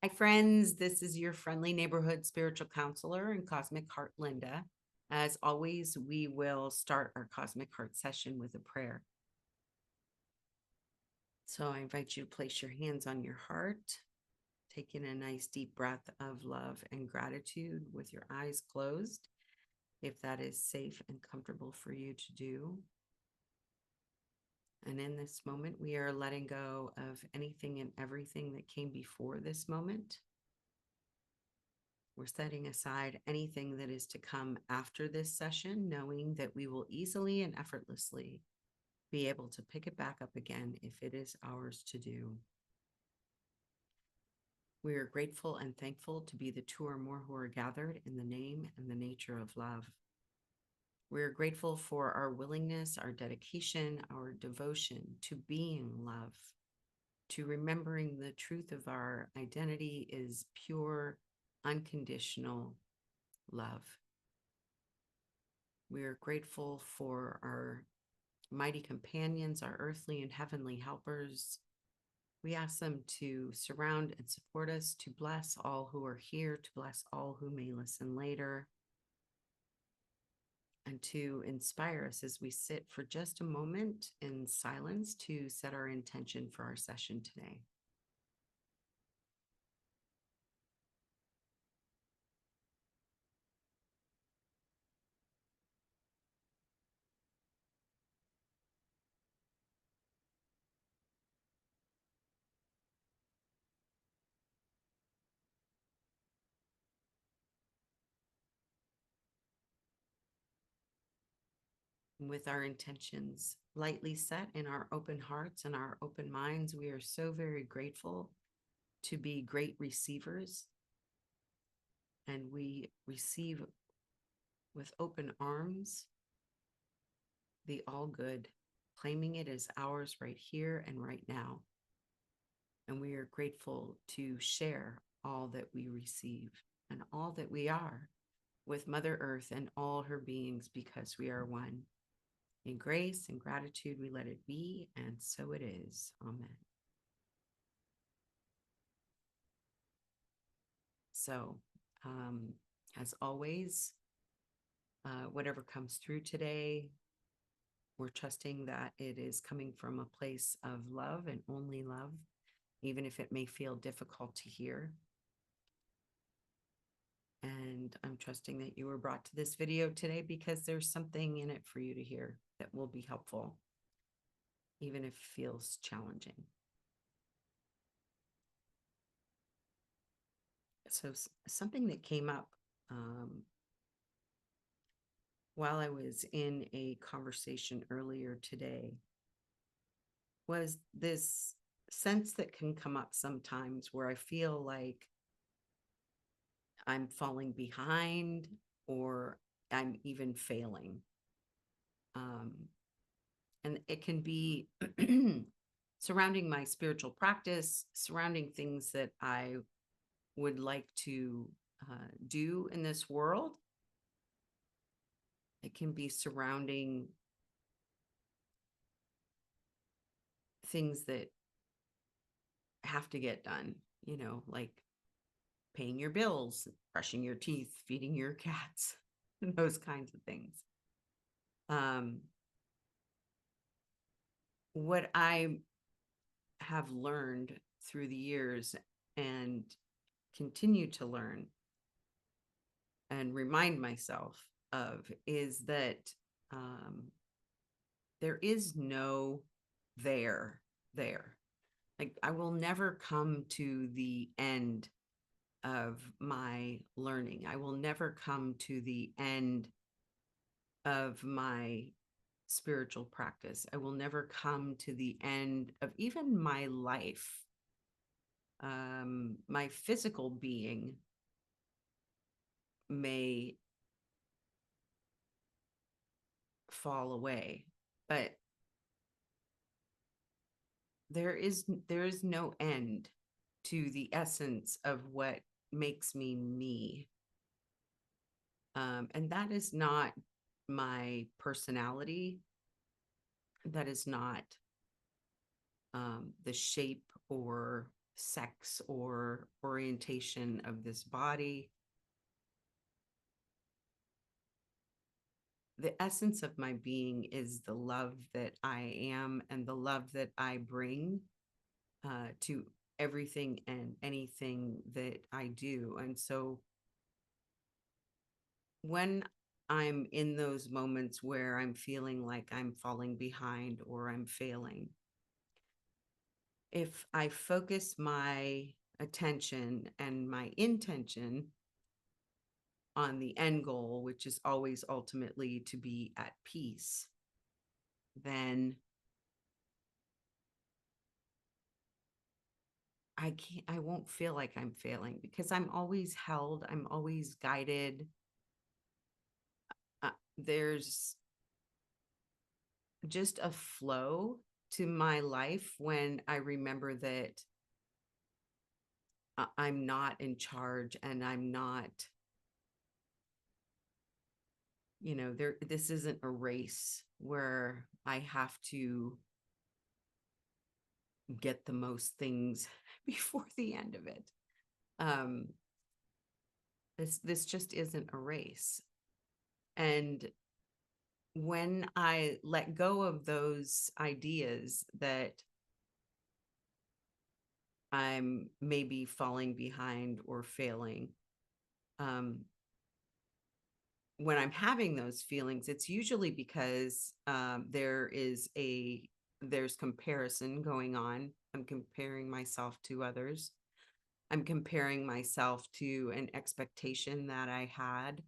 Hi, friends. This is your friendly neighborhood spiritual counselor and cosmic heart, Linda. As always, we will start our cosmic heart session with a prayer. So I invite you to place your hands on your heart, taking a nice deep breath of love and gratitude with your eyes closed, if that is safe and comfortable for you to do. And in this moment, we are letting go of anything and everything that came before this moment. We're setting aside anything that is to come after this session, knowing that we will easily and effortlessly be able to pick it back up again if it is ours to do. We are grateful and thankful to be the two or more who are gathered in the name and the nature of love. We are grateful for our willingness, our dedication, our devotion to being love, to remembering the truth of our identity is pure, unconditional love. We are grateful for our mighty companions, our earthly and heavenly helpers. We ask them to surround and support us, to bless all who are here, to bless all who may listen later, and to inspire us as we sit for just a moment in silence to set our intention for our session today. With our intentions lightly set in our open hearts and our open minds, we are so very grateful to be great receivers. And we receive with open arms the all good, claiming it as ours right here and right now. And we are grateful to share all that we receive and all that we are with Mother Earth and all her beings, because we are one. In grace and gratitude, we let it be, and so it is. Amen. So, as always, whatever comes through today, we're trusting that it is coming from a place of love and only love, even if it may feel difficult to hear. And I'm trusting that you were brought to this video today because there's something in it for you to hear that will be helpful, even if it feels challenging. So something that came up while I was in a conversation earlier today was this sense that can come up sometimes where I feel like I'm falling behind or I'm even failing. Um, and it can be surrounding my spiritual practice, surrounding things that I would like to do in this world. It can be surrounding things that have to get done, like paying your bills, brushing your teeth, feeding your cats, those kinds of things. Um, what I have learned through the years and continue to learn and remind myself of is that there is no there. Like, I will never come to the end of my learning. I will never come to the end of my spiritual practice. I will never come to the end of even my life. My physical being may fall away, but there is no end to the essence of what makes me me. And that is not my personality. That is not the shape or sex or orientation of this body. The essence of my being is the love that I am and the love that I bring to everything and anything that I do. And so when I'm in those moments where I'm feeling like I'm falling behind or I'm failing, if I focus my attention and my intention on the end goal, which is always ultimately to be at peace, then I won't feel like I'm failing because I'm always held, I'm always guided. There's just a flow to my life when I remember that I'm not in charge and I'm not, this isn't a race where I have to get the most things before the end of it. Um, this just isn't a race. And when I let go of those ideas that I'm maybe falling behind or failing, um, when I'm having those feelings, it's usually because there's comparison going on. I'm comparing myself to others. I'm comparing myself to an expectation that I had.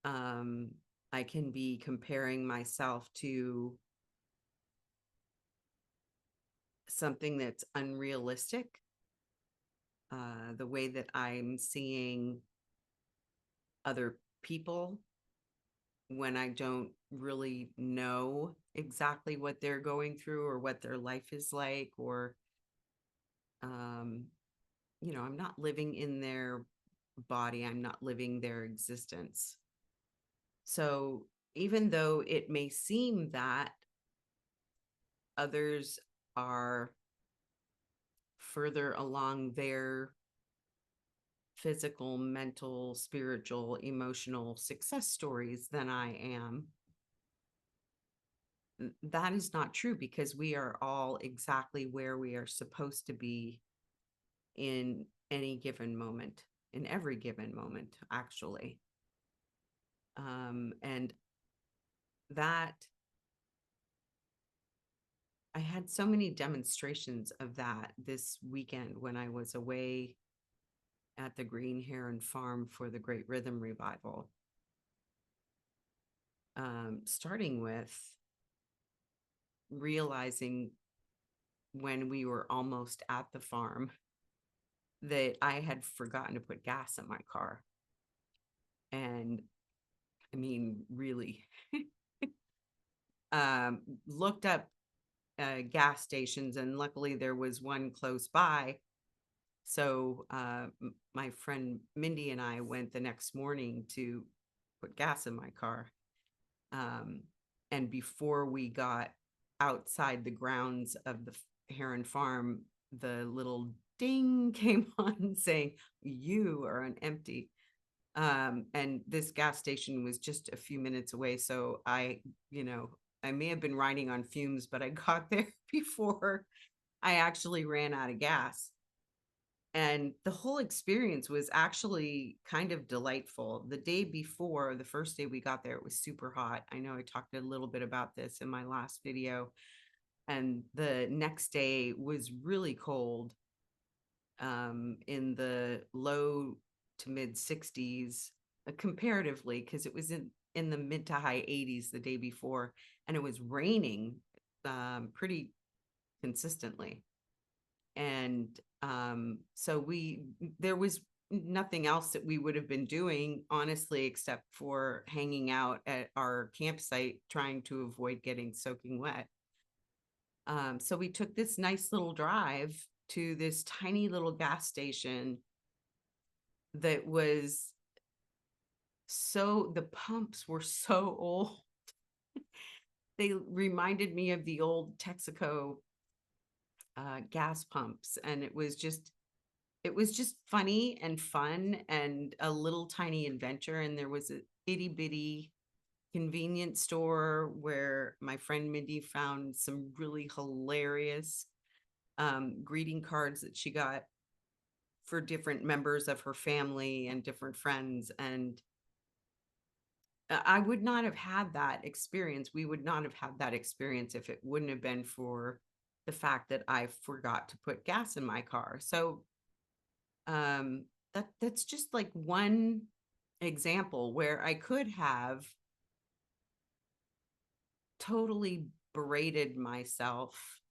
Um, I can be comparing myself to something that's unrealistic. The way that I'm seeing other people when I don't really know exactly what they're going through or what their life is like, or, um, I'm not living in their body, I'm not living their existence. So even though it may seem that others are further along their physical, mental, spiritual, emotional success stories than I am, that is not true because we are all exactly where we are supposed to be in any given moment, in every given moment, actually. And that I had so many demonstrations of that this weekend when I was away at the Green Heron Farm for the Great Rhythm Revival. Starting with realizing when we were almost at the farm that I had forgotten to put gas in my car. And I mean, really, looked up gas stations, and luckily there was one close by. So my friend Mindy and I went the next morning to put gas in my car. Um, and before we got outside the grounds of the Heron Farm, the little ding came on saying, "You are on empty." And this gas station was just a few minutes away. So I may have been riding on fumes, but I got there before I actually ran out of gas. And the whole experience was actually kind of delightful. The day before, the first day we got there, it was super hot. I know I talked a little bit about this in my last video. And the next day was really cold, in the low to mid 60s, comparatively, because it was in the mid to high 80s the day before, and it was raining pretty consistently. And so there was nothing else that we would have been doing, honestly, except for hanging out at our campsite, trying to avoid getting soaking wet. So we took this nice little drive to this tiny little gas station that was the pumps were so old. They reminded me of the old Texaco gas pumps, and it was just funny and fun and a little tiny adventure. And there was a itty bitty convenience store where my friend Mindy found some really hilarious greeting cards that she got for different members of her family and different friends. And I would not have had that experience. We would not have had that experience if it wouldn't have been for the fact that I forgot to put gas in my car. So that's just like one example where I could have totally berated myself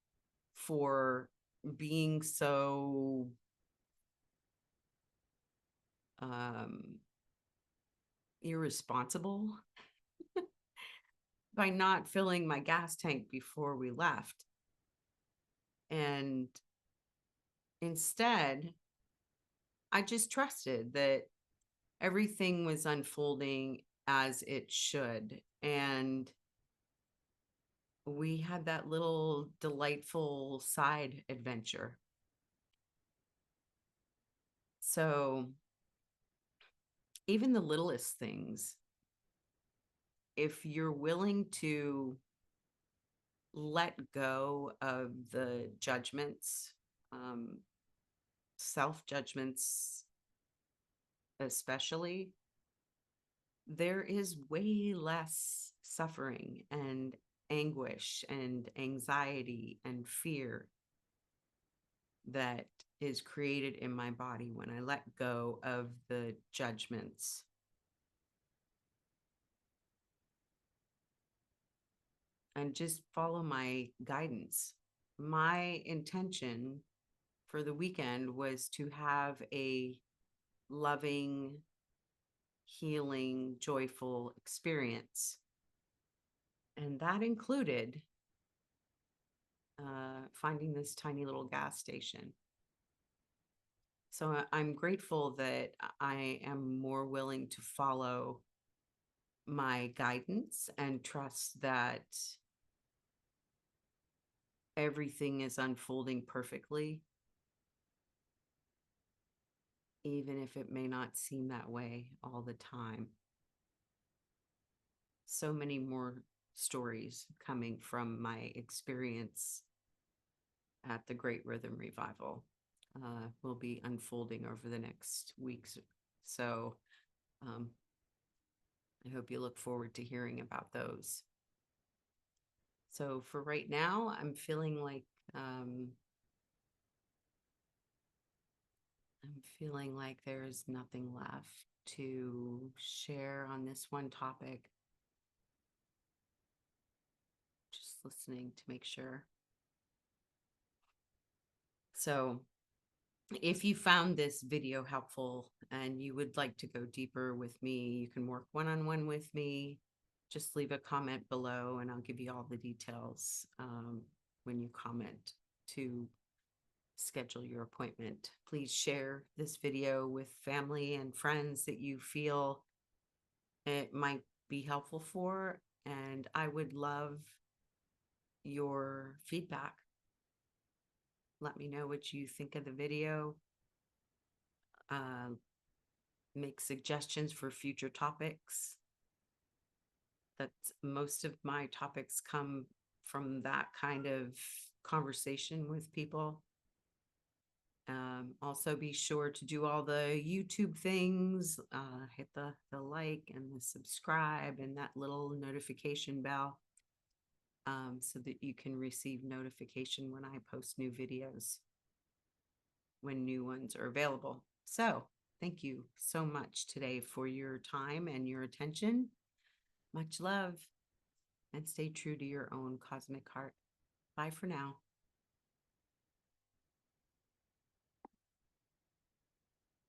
for being so um irresponsible by not filling my gas tank before we left. And instead, I just trusted that everything was unfolding as it should. And we had that little delightful side adventure. So, even the littlest things, if you're willing to let go of the judgments, um, self judgments, especially, there is way less suffering and anguish and anxiety and fear that is created in my body when I let go of the judgments. And just follow my guidance. My intention for the weekend was to have a loving, healing, joyful experience. And that included finding this tiny little gas station. So I'm grateful that I am more willing to follow my guidance and trust that everything is unfolding perfectly, even if it may not seem that way all the time. So many more stories coming from my experience at the Great Rhythm Revival will be unfolding over the next weeks. So um, I hope you look forward to hearing about those. So for right now, um, I'm feeling like there's nothing left to share on this one topic. Just listening to make sure. So if you found this video helpful and you would like to go deeper with me, you can work one-on-one with me. Just leave a comment below and I'll give you all the details when you comment to schedule your appointment. Please share this video with family and friends that you feel it might be helpful for. And I would love your feedback. Let me know what you think of the video. Make suggestions for future topics. That's most of my topics come from that kind of conversation with people. Also be sure to do all the YouTube things, hit the like and the subscribe and that little notification bell, so that you can receive notification when I post new videos, when new ones are available. So thank you so much today for your time and your attention. Much love, and stay true to your own cosmic heart. Bye for now.